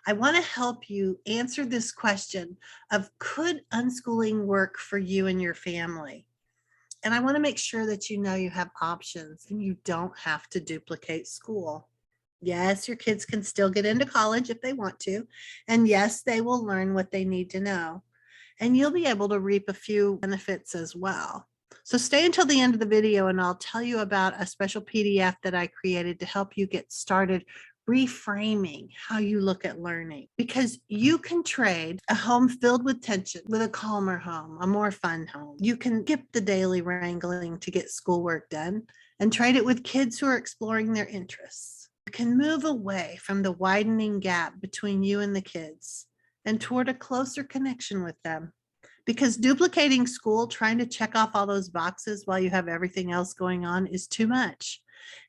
I want to help you answer this question of could unschooling work for you and your family? And I want to make sure that you know you have options and you don't have to duplicate school. Yes, your kids can still get into college if they want to. And yes, they will learn what they need to know. And you'll be able to reap a few benefits as well. So stay until the end of the video and I'll tell you about a special PDF that I created to help you get started reframing how you look at learning, because you can trade a home filled with tension with a calmer home, a more fun home. You can skip the daily wrangling to get schoolwork done and trade it with kids who are exploring their interests. You can move away from the widening gap between you and the kids and toward a closer connection with them. Because duplicating school, trying to check off all those boxes while you have everything else going on, is too much.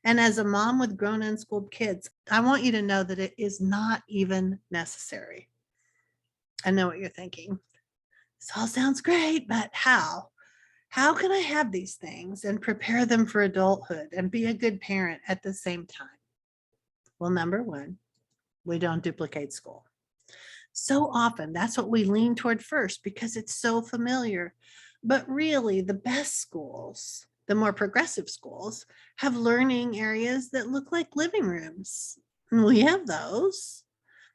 And as a mom with grown unschooled kids, I want you to know that it is not even necessary. I know what you're thinking. This all sounds great, but how? How can I have these things and prepare them for adulthood and be a good parent at the same time? Well, number one, we don't duplicate school. So often that's what we lean toward first because it's so familiar. But really, the best schools, the more progressive schools, have learning areas that look like living rooms. And we have those.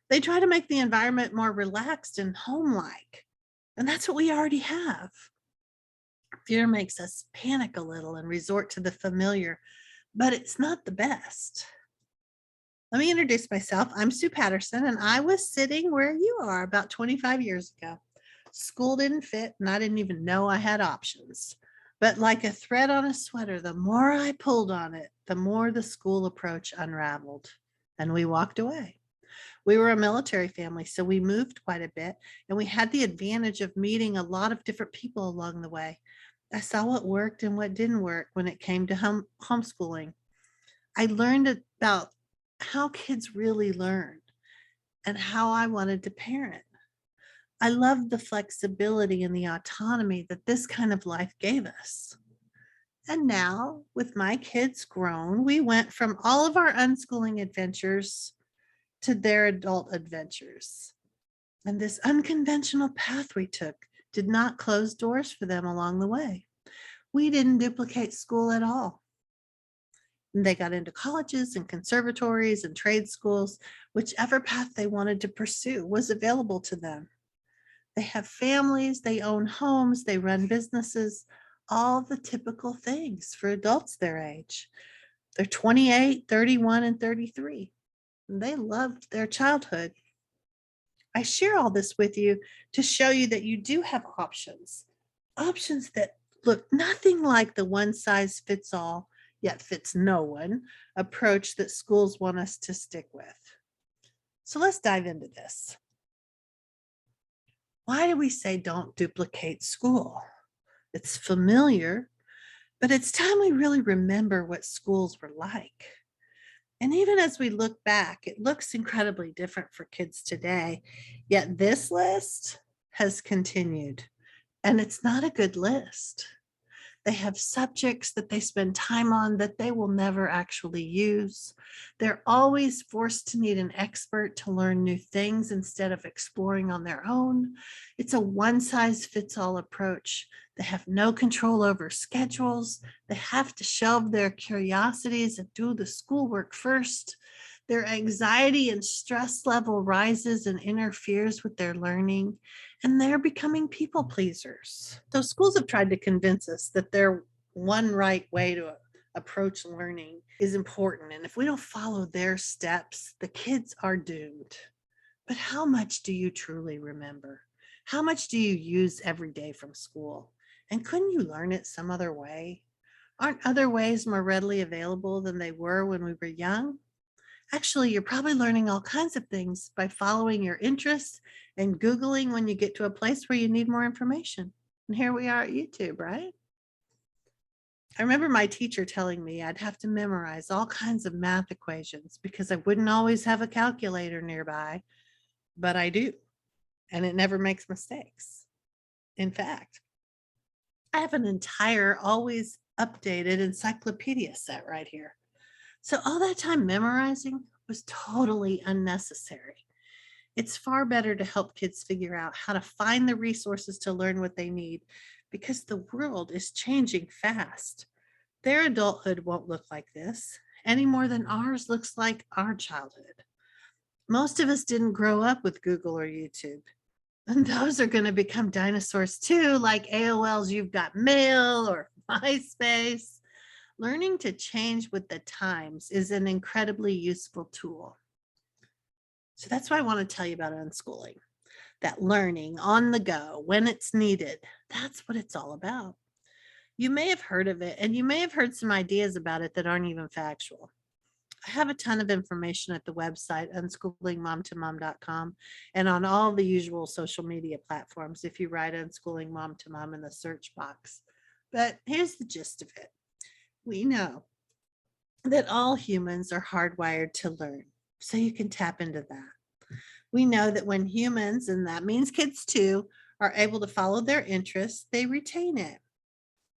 They try to make the environment more relaxed and home-like. And that's what we already have. Fear makes us panic a little and resort to the familiar, but it's not the best. Let me introduce myself. I'm Sue Patterson, and I was sitting where you are about 25 years ago. School didn't fit, and I didn't even know I had options. But like a thread on a sweater, the more I pulled on it, the more the school approach unraveled, and we walked away. We were a military family, so we moved quite a bit, and we had the advantage of meeting a lot of different people along the way. I saw what worked and what didn't work when it came to homeschooling. I learned about how kids really learn and how I wanted to parent. I loved the flexibility and the autonomy that this kind of life gave us. And now, with my kids grown, we went from all of our unschooling adventures to their adult adventures. And this unconventional path we took did not close doors for them along the way. We didn't duplicate school at all. And they got into colleges and conservatories and trade schools. Whichever path they wanted to pursue was available to them. They have families, they own homes, they run businesses, all the typical things for adults their age. They're 28, 31, and 33. And they loved their childhood. I share all this with you to show you that you do have options that look nothing like the one size fits all, yet fits no one approach that schools want us to stick with. So let's dive into this. Why do we say don't duplicate school? It's familiar, but it's time we really remember what schools were like. And even as we look back, it looks incredibly different for kids today. Yet this list has continued, and it's not a good list. They have subjects that they spend time on that they will never actually use. They're always forced to need an expert to learn new things instead of exploring on their own. It's a one-size-fits-all approach. They have no control over schedules. They have to shelve their curiosities and do the schoolwork first. Their anxiety and stress level rises and interferes with their learning, and they're becoming people pleasers. So schools have tried to convince us that their one right way to approach learning is important. And if we don't follow their steps, the kids are doomed. But how much do you truly remember? How much do you use every day from school? And couldn't you learn it some other way? Aren't other ways more readily available than they were when we were young? Actually, you're probably learning all kinds of things by following your interests and Googling when you get to a place where you need more information. And here we are at YouTube, right? I remember my teacher telling me I'd have to memorize all kinds of math equations because I wouldn't always have a calculator nearby, but I do, and it never makes mistakes. In fact, I have an entire, always updated encyclopedia set right here. So all that time memorizing was totally unnecessary. It's far better to help kids figure out how to find the resources to learn what they need because the world is changing fast. Their adulthood won't look like this any more than ours looks like our childhood. Most of us didn't grow up with Google or YouTube. And those are going to become dinosaurs too, like AOL's You've Got Mail or MySpace. Learning to change with the times is an incredibly useful tool. So that's why I want to tell you about unschooling. That learning on the go when it's needed, that's what it's all about. You may have heard of it, and you may have heard some ideas about it that aren't even factual. I have a ton of information at the website, unschoolingmomtomom.com, and on all the usual social media platforms if you write Unschooling Mom to Mom in the search box. But here's the gist of it. We know that all humans are hardwired to learn, so you can tap into that. We know that when humans, and that means kids too, are able to follow their interests, they retain it.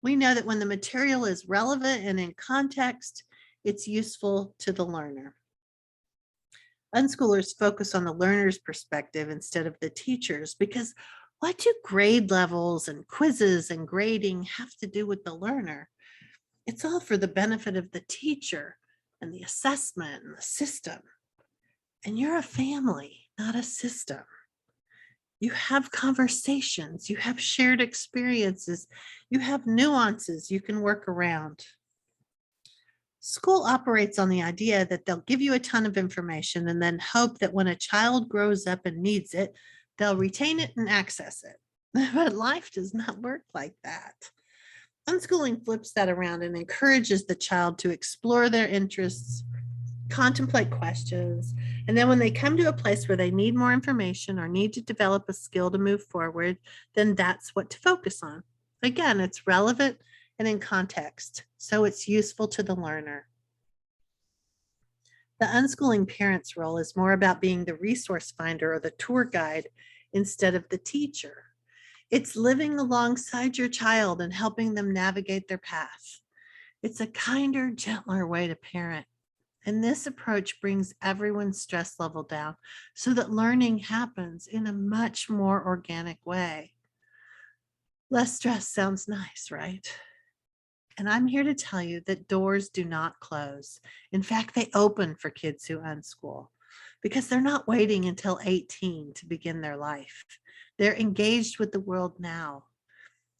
We know that when the material is relevant and in context, it's useful to the learner. Unschoolers focus on the learner's perspective instead of the teacher's because what do grade levels and quizzes and grading have to do with the learner? It's all for the benefit of the teacher and the assessment and the system. And you're a family, not a system. You have conversations, you have shared experiences, you have nuances you can work around. School operates on the idea that they'll give you a ton of information and then hope that when a child grows up and needs it, they'll retain it and access it. But life does not work like that. Unschooling flips that around and encourages the child to explore their interests, contemplate questions, and then when they come to a place where they need more information or need to develop a skill to move forward, then that's what to focus on. Again, it's relevant and in context, so it's useful to the learner. The unschooling parent's role is more about being the resource finder or the tour guide instead of the teacher. It's living alongside your child and helping them navigate their path. It's a kinder, gentler way to parent. And this approach brings everyone's stress level down so that learning happens in a much more organic way. Less stress sounds nice, right? And I'm here to tell you that doors do not close. In fact, they open for kids who unschool because they're not waiting until 18 to begin their life. They're engaged with the world now.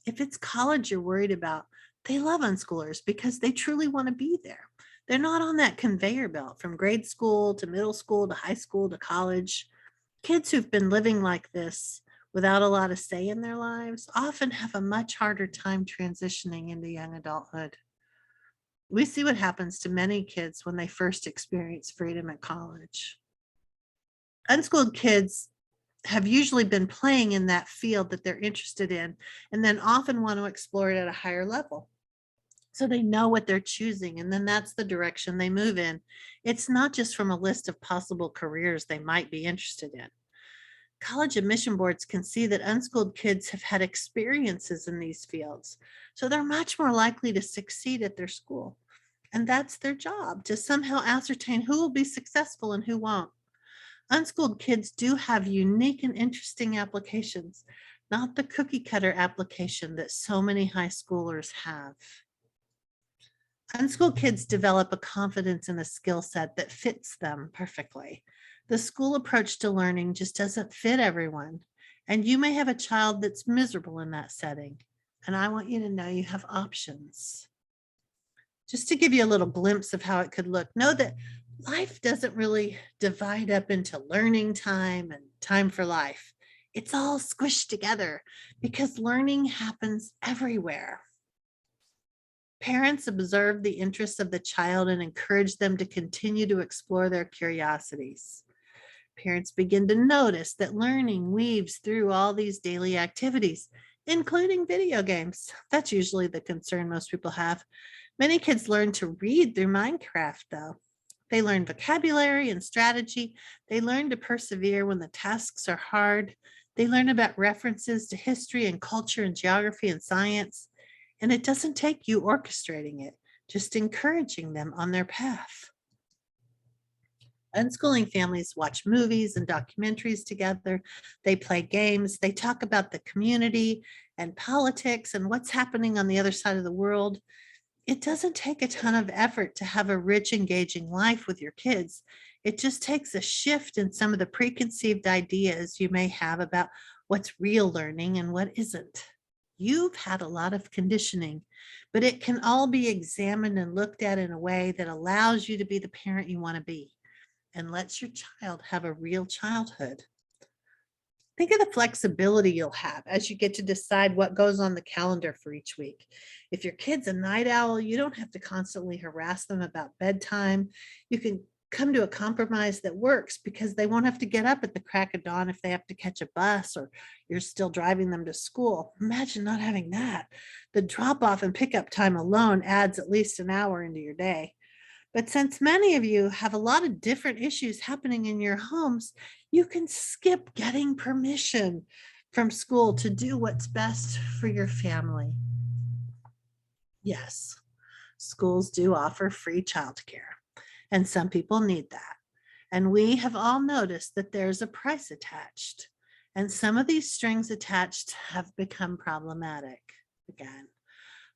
If it's college you're worried about, they love unschoolers because they truly want to be there. They're not on that conveyor belt from grade school to middle school to high school to college. Kids who've been living like this without a lot of say in their lives often have a much harder time transitioning into young adulthood. We see what happens to many kids when they first experience freedom at college. Unschooled kids have usually been playing in that field that they're interested in and then often want to explore it at a higher level. So they know what they're choosing, and then that's the direction they move in. It's not just from a list of possible careers they might be interested in. College admission boards can see that unschooled kids have had experiences in these fields, so they're much more likely to succeed at their school. And that's their job, to somehow ascertain who will be successful and who won't. Unschooled kids do have unique and interesting applications, not the cookie cutter application that so many high schoolers have. Unschooled kids develop a confidence and a skill set that fits them perfectly. The school approach to learning just doesn't fit everyone, and you may have a child that's miserable in that setting, and I want you to know you have options. Just to give you a little glimpse of how it could look, know that life doesn't really divide up into learning time and time for life. It's all squished together because learning happens everywhere. Parents observe the interests of the child and encourage them to continue to explore their curiosities. Parents begin to notice that learning weaves through all these daily activities, including video games. That's usually the concern most people have. Many kids learn to read through Minecraft, though. They learn vocabulary and strategy. They learn to persevere when the tasks are hard. They learn about references to history and culture and geography and science. And it doesn't take you orchestrating it, just encouraging them on their path. Unschooling families watch movies and documentaries together. They play games. They talk about the community and politics and what's happening on the other side of the world. It doesn't take a ton of effort to have a rich, engaging life with your kids. It just takes a shift in some of the preconceived ideas you may have about what's real learning and what isn't. You've had a lot of conditioning, but it can all be examined and looked at in a way that allows you to be the parent you want to be and lets your child have a real childhood. Think of the flexibility you'll have as you get to decide what goes on the calendar for each week. If your kid's a night owl, you don't have to constantly harass them about bedtime. You can come to a compromise that works because they won't have to get up at the crack of dawn if they have to catch a bus or you're still driving them to school. Imagine not having that. The drop off and pickup time alone adds at least an hour into your day. But since many of you have a lot of different issues happening in your homes, you can skip getting permission from school to do what's best for your family. Yes, schools do offer free childcare, and some people need that. And we have all noticed that there's a price attached, and some of these strings attached have become problematic. Again,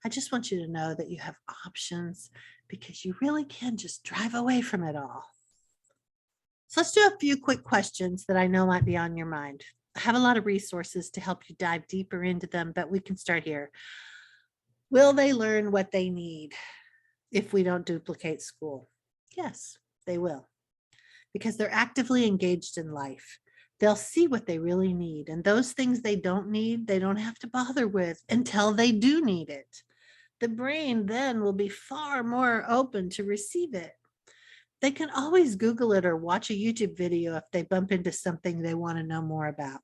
I just want you to know that you have options because you really can just drive away from it all. So let's do a few quick questions that I know might be on your mind. I have a lot of resources to help you dive deeper into them, but we can start here. Will they learn what they need if we don't duplicate school? Yes, they will, because they're actively engaged in life. They'll see what they really need, and those things they don't need, they don't have to bother with until they do need it. The brain then will be far more open to receive it. They can always Google it or watch a YouTube video if they bump into something they want to know more about.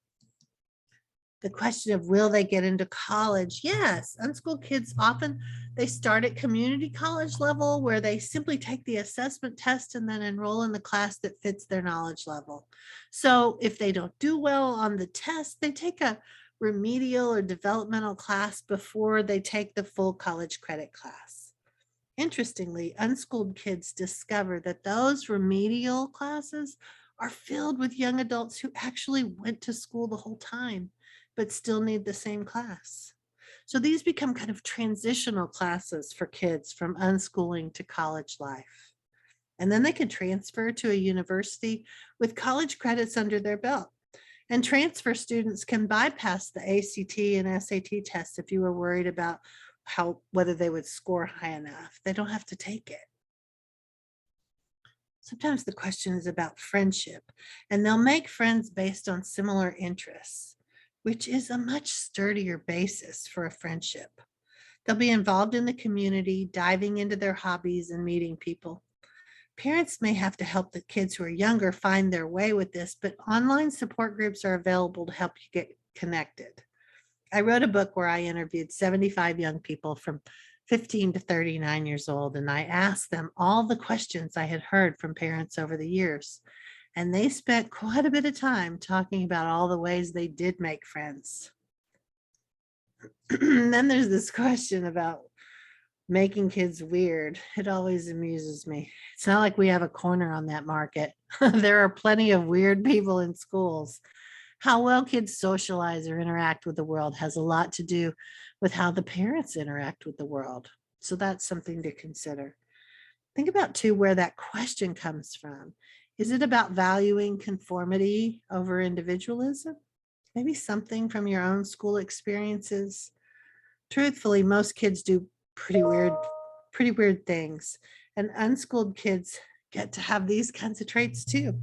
The question of will they get into college? Yes, unschooled kids often, they start at community college level where they simply take the assessment test and then enroll in the class that fits their knowledge level. So if they don't do well on the test, they take a remedial or developmental class before they take the full college credit class. Interestingly, unschooled kids discover that those remedial classes are filled with young adults who actually went to school the whole time, but still need the same class. So these become kind of transitional classes for kids from unschooling to college life. And then they can transfer to a university with college credits under their belt. And transfer students can bypass the ACT and SAT tests if you were worried about whether they would score high enough. They don't have to take it. Sometimes the question is about friendship, and they'll make friends based on similar interests, which is a much sturdier basis for a friendship. They'll be involved in the community, diving into their hobbies and meeting people. Parents may have to help the kids who are younger find their way with this, but online support groups are available to help you get connected. I wrote a book where I interviewed 75 young people from 15 to 39 years old, and I asked them all the questions I had heard from parents over the years. And they spent quite a bit of time talking about all the ways they did make friends. Then there's this question about making kids weird. It always amuses me. It's not like we have a corner on that market. There are plenty of weird people in schools. How well kids socialize or interact with the world has a lot to do with how the parents interact with the world. So that's something to consider. Think about too where that question comes from. Is it about valuing conformity over individualism? Maybe something from your own school experiences. Truthfully, most kids do pretty weird things, and unschooled kids get to have these kinds of traits too.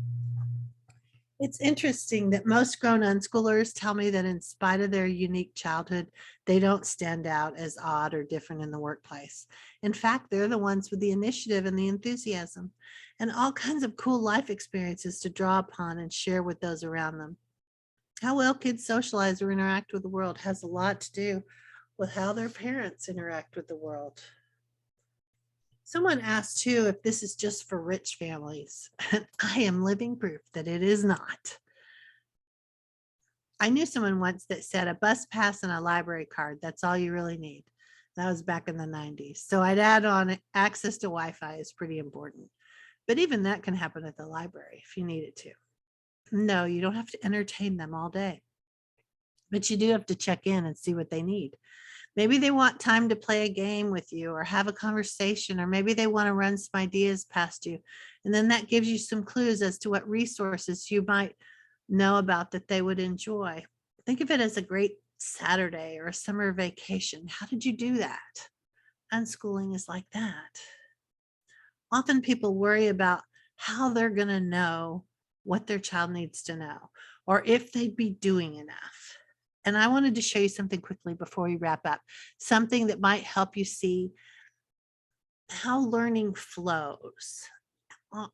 It's interesting that most grown unschoolers tell me that in spite of their unique childhood, they don't stand out as odd or different in the workplace. In fact, they're the ones with the initiative and the enthusiasm and all kinds of cool life experiences to draw upon and share with those around them. How well kids socialize or interact with the world has a lot to do with how their parents interact with the world. Someone asked too if this is just for rich families. I am living proof that it is not. I knew someone once that said a bus pass and a library card, that's all you really need. That was back in the 90s. So I'd add on access to Wi-Fi is pretty important. But even that can happen at the library if you need it to. No, you don't have to entertain them all day, but you do have to check in and see what they need. Maybe they want time to play a game with you or have a conversation, or maybe they want to run some ideas past you. And then that gives you some clues as to what resources you might know about that they would enjoy. Think of it as a great Saturday or a summer vacation. How did you do that? Unschooling is like that. Often people worry about how they're going to know what their child needs to know or if they'd be doing enough. And I wanted to show you something quickly before we wrap up, something that might help you see how learning flows,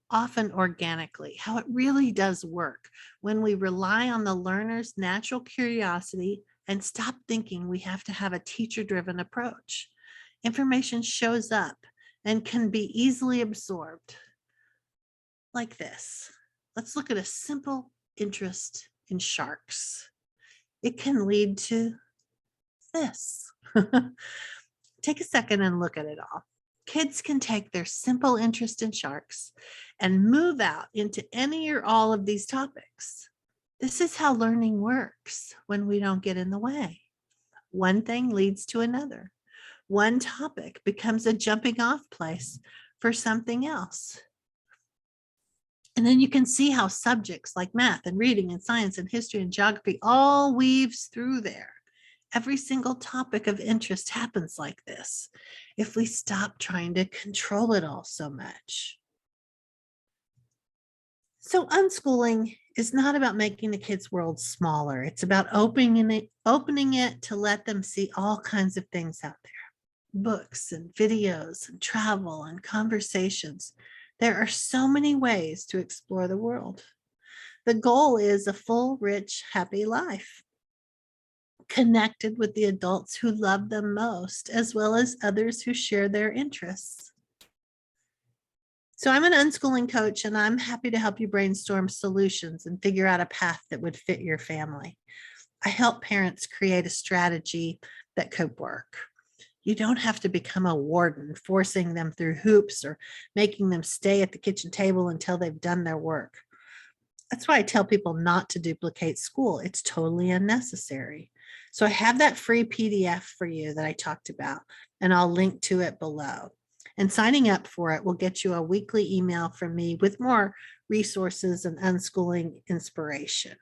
often organically, how it really does work when we rely on the learner's natural curiosity and stop thinking we have to have a teacher-driven approach. Information shows up and can be easily absorbed like this. Let's look at a simple interest in sharks. It can lead to this. Take a second and look at it all. Kids can take their simple interest in sharks and move out into any or all of these topics. This is how learning works when we don't get in the way. One thing leads to another. One topic becomes a jumping off place for something else. And then you can see how subjects like math and reading and science and history and geography all weaves through there. Every single topic of interest happens like this if we stop trying to control it all so much. So unschooling is not about making the kids' world smaller. It's about opening it to let them see all kinds of things out there. Books and videos and travel and conversations. There are so many ways to explore the world. The goal is a full, rich, happy life, connected with the adults who love them most, as well as others who share their interests. So I'm an unschooling coach, and I'm happy to help you brainstorm solutions and figure out a path that would fit your family. I help parents create a strategy that could work. You don't have to become a warden, forcing them through hoops or making them stay at the kitchen table until they've done their work. That's why I tell people not to duplicate school. It's totally unnecessary. So I have that free PDF for you that I talked about, and I'll link to it below. And signing up for it will get you a weekly email from me with more resources and unschooling inspiration.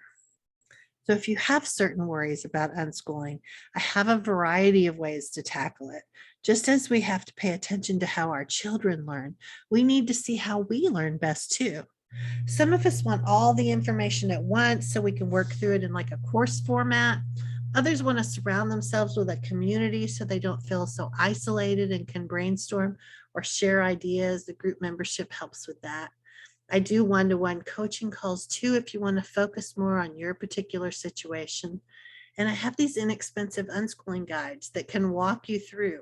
So if you have certain worries about unschooling, I have a variety of ways to tackle it. Just as we have to pay attention to how our children learn, we need to see how we learn best too. Some of us want all the information at once so we can work through it in like a course format. Others want to surround themselves with a community so they don't feel so isolated and can brainstorm or share ideas. The group membership helps with that. I do one-to-one coaching calls too if you want to focus more on your particular situation. And I have these inexpensive unschooling guides that can walk you through.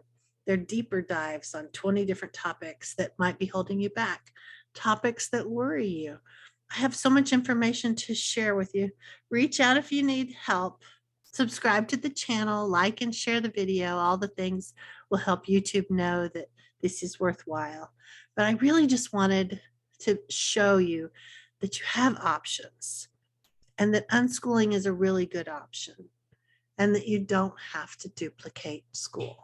They're deeper dives on 20 different topics that might be holding you back, topics that worry you. I have so much information to share with you. Reach out if you need help. Subscribe to the channel, like and share the video. All the things will help YouTube know that this is worthwhile. But I really just wanted to show you that you have options and that unschooling is a really good option and that you don't have to duplicate school.